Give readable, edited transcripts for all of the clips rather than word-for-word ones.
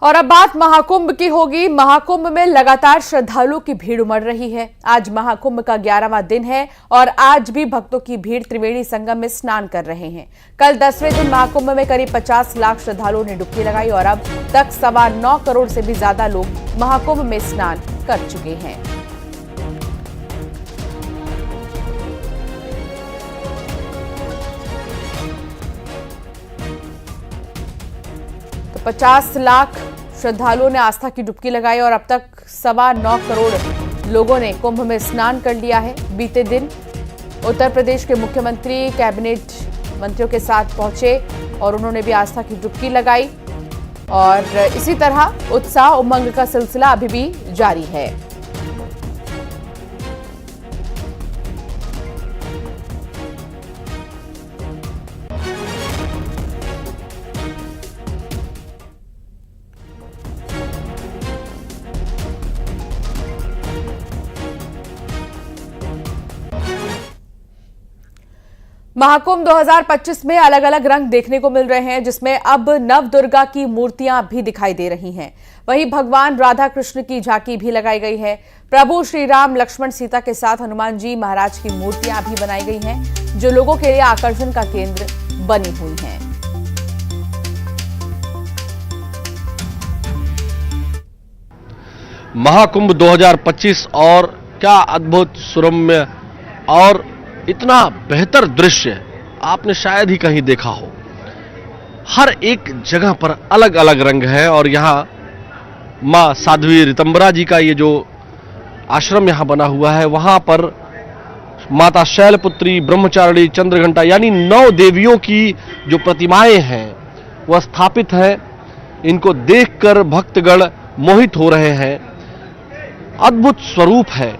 और अब बात महाकुंभ की होगी। महाकुंभ में लगातार श्रद्धालुओं की भीड़ उमड़ रही है। आज महाकुंभ का 11वां दिन है और आज भी भक्तों की भीड़ त्रिवेणी संगम में स्नान कर रहे हैं। कल 10वें दिन महाकुंभ में करीब 50 लाख श्रद्धालुओं ने डुबकी लगाई और अब तक 9.25 करोड़ से भी ज्यादा लोग महाकुंभ में स्नान कर चुके हैं। तो 50 लाख श्रद्धालुओं ने आस्था की डुबकी लगाई और अब तक 9.25 करोड़ लोगों ने कुंभ में स्नान कर लिया है। बीते दिन उत्तर प्रदेश के मुख्यमंत्री कैबिनेट मंत्रियों के साथ पहुंचे और उन्होंने भी आस्था की डुबकी लगाई और इसी तरह उत्साह उमंग का सिलसिला अभी भी जारी है। महाकुंभ 2025 में अलग अलग रंग देखने को मिल रहे हैं, जिसमें अब नवदुर्गा की मूर्तियां भी दिखाई दे रही हैं। वहीं भगवान राधा कृष्ण की झांकी भी लगाई गई है। प्रभु श्री राम लक्ष्मण सीता के साथ हनुमान जी महाराज की मूर्तियां भी बनाई गई हैं, जो लोगों के लिए आकर्षण का केंद्र बनी हुई हैं। महाकुंभ 2025 और क्या अद्भुत सुरम्य और इतना बेहतर दृश्य आपने शायद ही कहीं देखा हो। हर एक जगह पर अलग अलग रंग है और यहाँ मां साध्वी ऋतंबरा जी का ये जो आश्रम यहाँ बना हुआ है, वहां पर माता शैलपुत्री, ब्रह्मचारिणी, चंद्रघंटा यानी 9 देवियों की जो प्रतिमाएं हैं वह स्थापित हैं। इनको देखकर भक्तगण मोहित हो रहे हैं। अद्भुत स्वरूप है।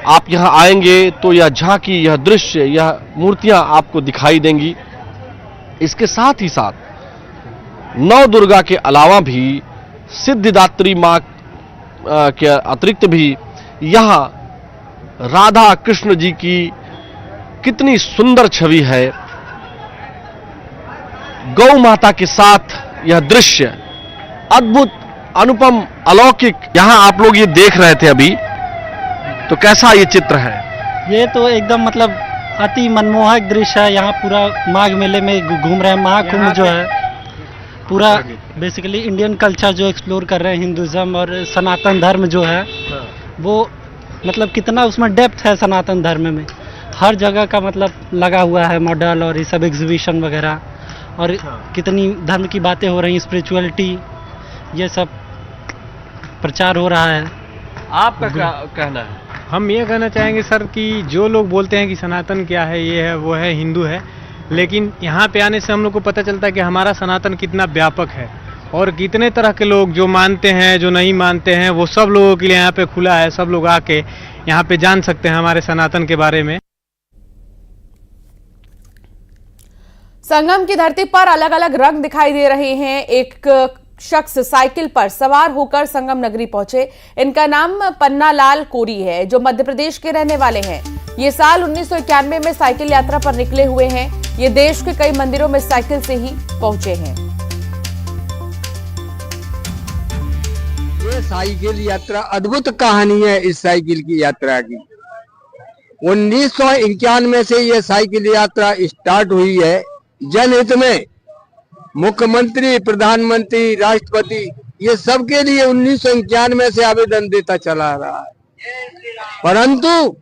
आप यहां आएंगे तो यह झांकी, यह दृश्य, यह मूर्तियां आपको दिखाई देंगी। इसके साथ ही साथ नौ दुर्गा के अलावा भी सिद्धिदात्री मां के अतिरिक्त भी यहां राधा कृष्ण जी की कितनी सुंदर छवि है। गौ माता के साथ यह दृश्य अद्भुत, अनुपम, अलौकिक। यहां आप लोग ये देख रहे थे अभी, तो कैसा ये चित्र है? ये तो एकदम मतलब अति मनमोहक दृश्य है। यहाँ पूरा माघ मेले में घूम रहे हैं। महाकुंभ जो है पूरा बेसिकली इंडियन कल्चर जो एक्सप्लोर कर रहे हैं, हिंदुज्म और सनातन धर्म जो है वो मतलब कितना उसमें डेप्थ है सनातन धर्म में। हर जगह का मतलब लगा हुआ है मॉडल और ये सब एग्जीबिशन वगैरह, और कितनी धर्म की बातें हो रही हैं, स्पिरिचुअलिटी, ये सब प्रचार हो रहा है। आपका क्या कहना है? हम ये कहना चाहेंगे सर कि जो लोग बोलते हैं कि सनातन क्या है, ये है वो है, हिंदू है, लेकिन यहाँ पे आने से हम लोग को पता चलता है कि हमारा सनातन कितना व्यापक है और कितने तरह के लोग जो मानते हैं, जो नहीं मानते हैं, वो सब लोगों के लिए यहाँ पे खुला है। सब लोग आके यहाँ पे जान सकते हैं हमारे सनातन के बारे में। संगम की धरती पर अलग अलग रंग दिखाई दे रहे हैं। एक शख्स साइकिल पर सवार होकर संगम नगरी पहुंचे। इनका नाम पन्ना लाल कोरी है, जो मध्य प्रदेश के रहने वाले हैं। ये साल 1991 में साइकिल यात्रा पर निकले हुए हैं। ये देश के कई मंदिरों में साइकिल से ही पहुंचे हैं। ये साइकिल यात्रा अद्भुत कहानी है। इस साइकिल की यात्रा की 1991 से ये साइकिल यात्रा स्टार्ट हुई है जनहित में। मुख्यमंत्री, प्रधानमंत्री, राष्ट्रपति, ये सबके लिए 1991 से आवेदन देता चला रहा है, परंतु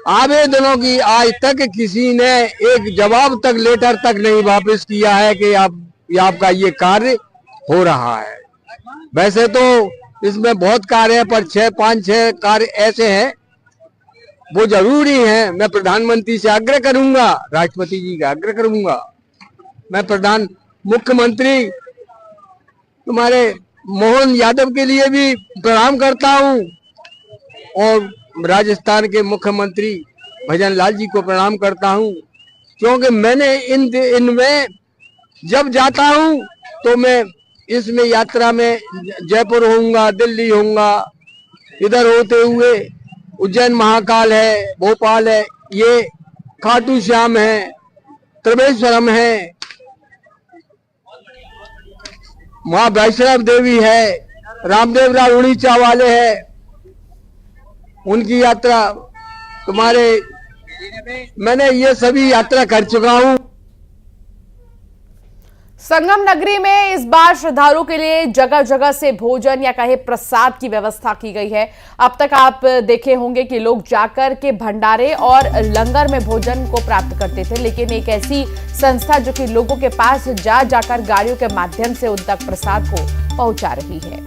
आवेदनों की आज तक किसी ने एक जवाब तक, लेटर तक नहीं वापस किया है कि आपका ये कार्य हो रहा है। वैसे तो इसमें बहुत कार्य है, पर 5-6 कार्य ऐसे हैं वो जरूरी हैं। मैं प्रधानमंत्री से आग्रह करूंगा, राष्ट्रपति जी का आग्रह करूंगा, मैं मुख्यमंत्री तुम्हारे मोहन यादव के लिए भी प्रणाम करता हूं और राजस्थान के मुख्यमंत्री भजन लाल जी को प्रणाम करता हूं, क्योंकि मैंने इनमें जब जाता हूं तो मैं इसमें यात्रा में जयपुर होऊंगा, दिल्ली होऊंगा, इधर होते हुए उज्जैन महाकाल है, भोपाल है, ये खाटू श्याम है, त्रिवेश्वरम है, माँ वैष्णव देवी है, रामदेव राव उड़ीसा वाले हैं, उनकी यात्रा मैंने ये सभी यात्रा कर चुका हूँ। संगम नगरी में इस बार श्रद्धालुओं के लिए जगह जगह से भोजन या कहे प्रसाद की व्यवस्था की गई है। अब तक आप देखे होंगे कि लोग जाकर के भंडारे और लंगर में भोजन को प्राप्त करते थे, लेकिन एक ऐसी संस्था जो कि लोगों के पास जाकर गाड़ियों के माध्यम से उन तक प्रसाद को पहुंचा रही है।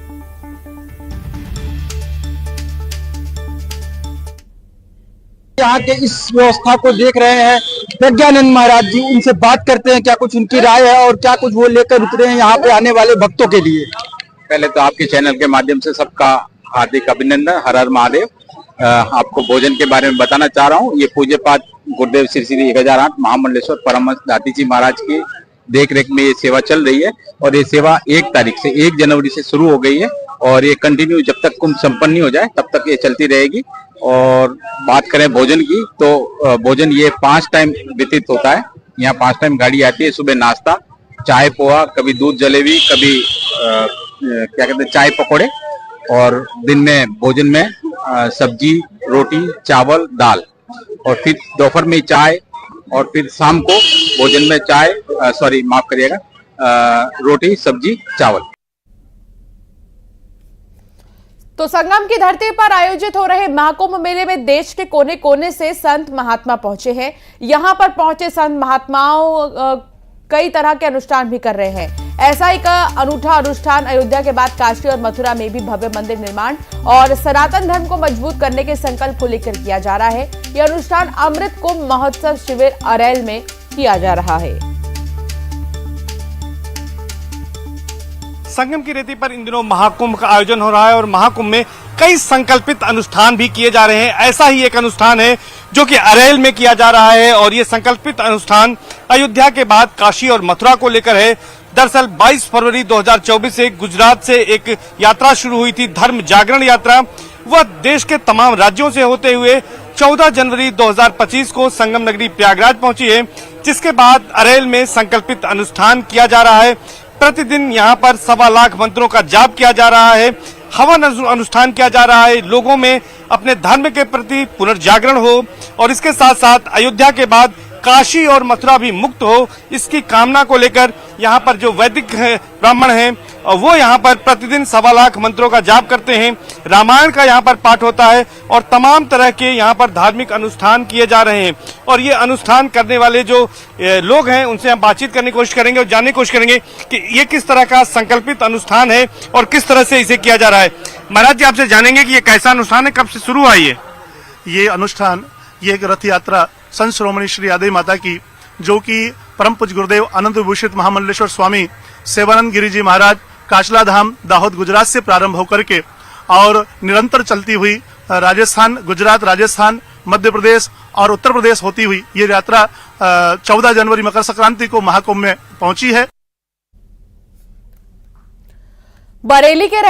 यहाँ के इस व्यवस्था को देख रहे हैं प्रज्ञानंद महाराज जी, उनसे बात करते हैं क्या कुछ उनकी राय है और क्या कुछ वो लेकर उतरे हैं यहाँ पे आने वाले भक्तों के लिए। पहले तो आपके चैनल के माध्यम से सबका हार्दिक अभिनंदन, हर हर महादेव। आपको भोजन के बारे में बताना चाह रहा हूँ। ये पूज्य पाठ गुरुदेव श्री श्री 1008 महामंडलेश्वर परमहंस दाती जी महाराज की देख रेख में ये सेवा चल रही है और ये सेवा 1 तारीख से 1 जनवरी से शुरू हो गई है और ये कंटिन्यू जब तक कुंभ संपन्न नहीं हो जाए तब तक ये चलती रहेगी। और बात करें भोजन की तो भोजन ये 5 टाइम व्यतीत होता है। यहाँ 5 टाइम गाड़ी आती है। सुबह नाश्ता, चाय पोहा, कभी दूध जलेबी, कभी क्या कहते हैं चाय पकौड़े, और दिन में भोजन में सब्जी, रोटी, चावल, दाल, और फिर दोपहर में चाय, और फिर शाम को भोजन में चाय माफ करिएगा, रोटी, सब्जी, चावल। तो संगम की धरती पर आयोजित हो रहे महाकुंभ मेले में देश के कोने कोने से संत महात्मा पहुंचे हैं। यहां पर पहुंचे संत महात्माओं कई तरह के अनुष्ठान भी कर रहे हैं। ऐसा एक अनूठा अनुष्ठान अयोध्या के बाद काशी और मथुरा में भी भव्य मंदिर निर्माण और सनातन धर्म को मजबूत करने के संकल्प को लेकर किया जा रहा है। यह अनुष्ठान अमृत कुंभ महोत्सव शिविर अरैल में किया जा रहा है। संगम की रेती पर इन दिनों महाकुंभ का आयोजन हो रहा है और महाकुंभ में कई संकल्पित अनुष्ठान भी किए जा रहे हैं। ऐसा ही एक अनुष्ठान है जो कि अरैल में किया जा रहा है और ये संकल्पित अनुष्ठान अयोध्या के बाद काशी और मथुरा को लेकर है। दरअसल 22 फरवरी 2024 से गुजरात से एक यात्रा शुरू हुई थी, धर्म जागरण यात्रा। वह देश के तमाम राज्यों से होते हुए 14 जनवरी 2025 को संगम नगरी प्रयागराज पहुंची है, जिसके बाद अरैल में संकल्पित अनुष्ठान किया जा रहा है। प्रतिदिन यहाँ पर 1.25 लाख मंत्रों का जाप किया जा रहा है, हवन अनुष्ठान किया जा रहा है, लोगों में अपने धर्म के प्रति पुनर्जागरण हो और इसके साथ साथ अयोध्या के बाद काशी और मथुरा भी मुक्त हो, इसकी कामना को लेकर यहाँ पर जो वैदिक ब्राह्मण हैं वो यहाँ पर प्रतिदिन 1.25 लाख मंत्रों का जाप करते हैं। रामायण का यहाँ पर पाठ होता है और तमाम तरह के यहाँ पर धार्मिक अनुष्ठान किए जा रहे हैं। और ये अनुष्ठान करने वाले जो लोग हैं उनसे हम बातचीत करने की कोशिश करेंगे और जानने की कोशिश करेंगे कि ये किस तरह का संकल्पित अनुष्ठान है और किस तरह से इसे किया जा रहा है। महाराज जी, आपसे जानेंगे कि ये कैसा अनुष्ठान है, कब से शुरू हुआ ये अनुष्ठान? ये एक रथ यात्रा संत श्रोमणी श्री आदि माता की, जो कि परम पूज्य गुरुदेव अनंत विभूषित महामंडलेश्वर स्वामी सेवानंद गिरी जी महाराज काचला धाम दाहोद गुजरात से प्रारंभ होकर के और निरंतर चलती हुई राजस्थान, गुजरात, राजस्थान, मध्य प्रदेश और उत्तर प्रदेश होती हुई ये यात्रा 14 जनवरी मकर संक्रांति को महाकुंभ में पहुंची है। बरेली के